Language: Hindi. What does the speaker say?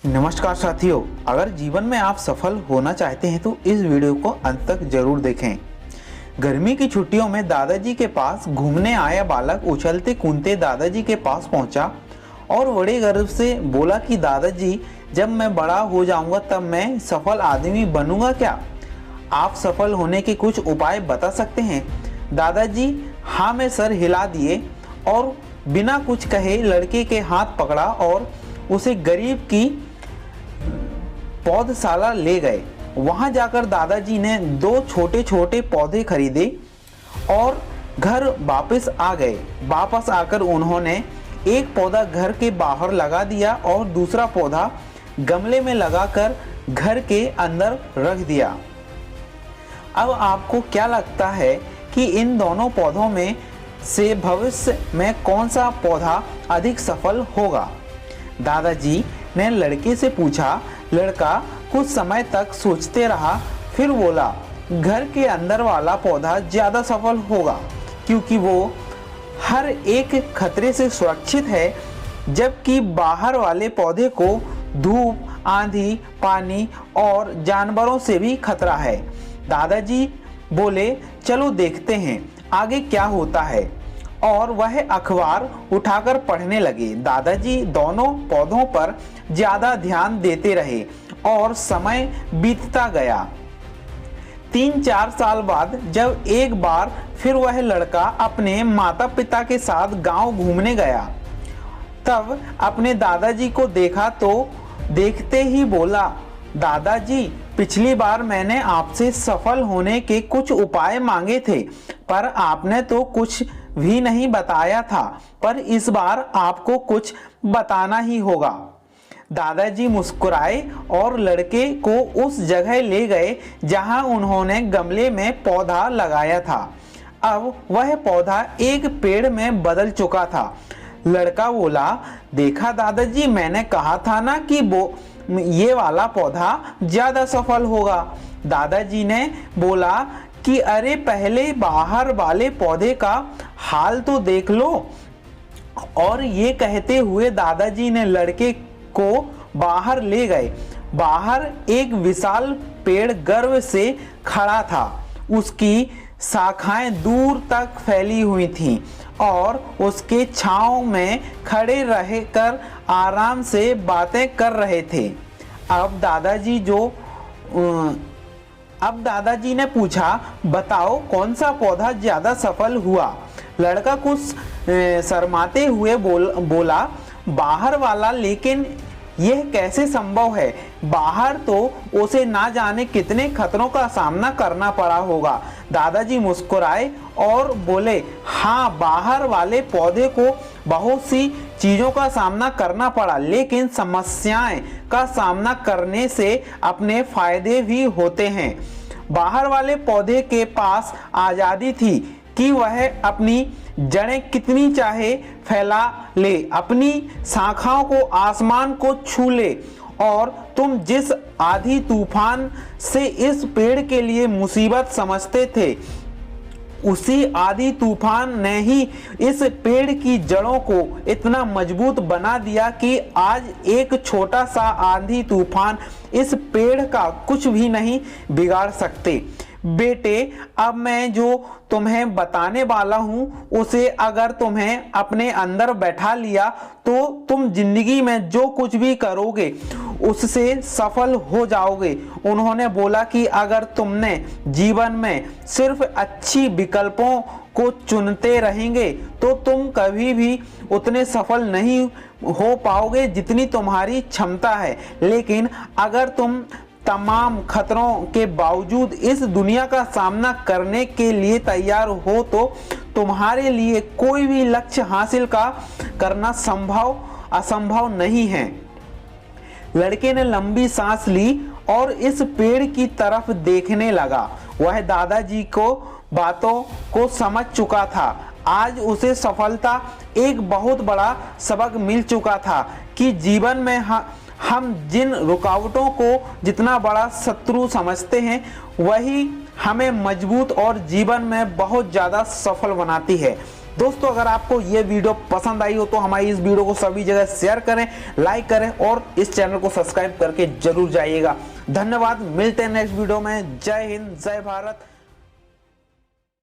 नमस्कार साथियों, अगर जीवन में आप सफल होना चाहते हैं तो इस वीडियो को अंत तक जरूर देखें। गर्मी की छुट्टियों में दादाजी के पास घूमने आया बालक उछलते कूदते दादाजी के पास पहुंचा और बड़े गर्व से बोला कि दादाजी, जब मैं बड़ा हो जाऊंगा तब मैं सफल आदमी बनूंगा क्या? आप सफल होने के कुछ उपाय बता सकते हैं? दादाजी हाँ में सर हिला दिए और बिना कुछ कहे लड़के के हाथ पकड़ा और उसे गरीब की पौधशाला ले गए। वहां जाकर दादाजी ने 2 छोटे छोटे पौधे खरीदे और घर वापस आ गए। वापस आकर उन्होंने एक पौधा घर के बाहर लगा दिया और दूसरा पौधा गमले में लगाकर घर के अंदर रख दिया। अब आपको क्या लगता है कि इन दोनों पौधों में से भविष्य में कौन सा पौधा अधिक सफल होगा? दादाजी ने लड़के से पूछा। लड़का कुछ समय तक सोचते रहा, फिर बोला, घर के अंदर वाला पौधा ज्यादा सफल होगा क्योंकि वो हर एक खतरे से सुरक्षित है, जबकि बाहर वाले पौधे को धूप, आंधी, पानी और जानवरों से भी खतरा है। दादाजी बोले, चलो देखते हैं आगे क्या होता है, और वह अखबार उठाकर पढ़ने लगे। दादाजी दोनों पौधों पर ज्यादा ध्यान देते रहे और समय बीतता गया। 3-4 साल बाद जब एक बार फिर वह लड़का अपने माता पिता के साथ गांव घूमने गया, तब अपने दादाजी को देखा तो देखते ही बोला, दादाजी, पिछली बार मैंने आपसे सफल होने के कुछ उपाय मांगे थे, पर आपने तो कुछ भी नहीं बताया था, पर इस बार आपको कुछ बताना ही होगा। दादाजी मुस्कुराए और लड़के को उस जगह ले गए जहां उन्होंने गमले में पौधा लगाया था। अब वह पौधा एक पेड़ में बदल चुका था। लड़का बोला, देखा दादाजी, मैंने कहा था ना कि ये वाला पौधा ज्यादा सफल होगा। दादाजी ने बोला कि अरे पहले बाहर वाले पौधे का हाल तो देख लो। और ये कहते हुए दादाजी ने लड़के को बाहर ले गए। बाहर एक विशाल पेड़ गर्व से खड़ा था। उसकी शाखाएं दूर तक फैली हुई थीं और उसके छांव में खड़े रहकर आराम से बातें कर रहे थे। अब दादाजी ने पूछा, बताओ कौन सा पौधा ज्यादा सफल हुआ? लड़का कुछ शर्माते हुए बोला, बाहर वाला, लेकिन यह कैसे संभव है? बाहर तो उसे ना जाने कितने खतरों का सामना करना पड़ा होगा। दादाजी मुस्कुराए और बोले, हाँ, बाहर वाले पौधे को बहुत सी चीजों का सामना करना पड़ा, लेकिन समस्याएं का सामना करने से अपने फायदे भी होते हैं। बाहर वाले पौधे के पास आजादी थी कि वह अपनी जड़ें कितनी चाहे फैला ले, अपनी शाखाओं को आसमान को छू ले, और तुम जिस आंधी तूफान से इस पेड़ के लिए मुसीबत समझते थे, उसी आंधी तूफान ने ही इस पेड़ की जड़ों को इतना मजबूत बना दिया कि आज एक छोटा सा आंधी तूफान इस पेड़ का कुछ भी नहीं बिगाड़ सकते। बेटे, अब मैं जो तुम्हें बताने वाला हूं उसे अगर तुम्हें अपने अंदर बैठा लिया तो तुम जिंदगी में जो कुछ भी करोगे उससे सफल हो जाओगे। उन्होंने बोला कि अगर तुमने जीवन में सिर्फ अच्छी विकल्पों को चुनते रहेंगे तो तुम कभी भी उतने सफल नहीं हो पाओगे जितनी तुम्हारी क्षमता है, लेकिन अगर तुम तमाम खतरों के बावजूद इस दुनिया का सामना करने के लिए तैयार हो तो तुम्हारे लिए कोई भी लक्ष्य हासिल करना असंभव नहीं है। लड़के ने लंबी सांस ली और इस पेड़ की तरफ देखने लगा। वह दादाजी को बातों को समझ चुका था। आज उसे सफलता एक बहुत बड़ा सबक मिल चुका था कि जीवन में हम जिन रुकावटों को जितना बड़ा शत्रु समझते हैं वही हमें मजबूत और जीवन में बहुत ज़्यादा सफल बनाती है। दोस्तों अगर आपको ये वीडियो पसंद आई हो तो हमारी इस वीडियो को सभी जगह शेयर करें, लाइक करें और इस चैनल को सब्सक्राइब करके जरूर जाइएगा। धन्यवाद, मिलते हैं नेक्स्ट वीडियो में। जय हिंद, जय भारत।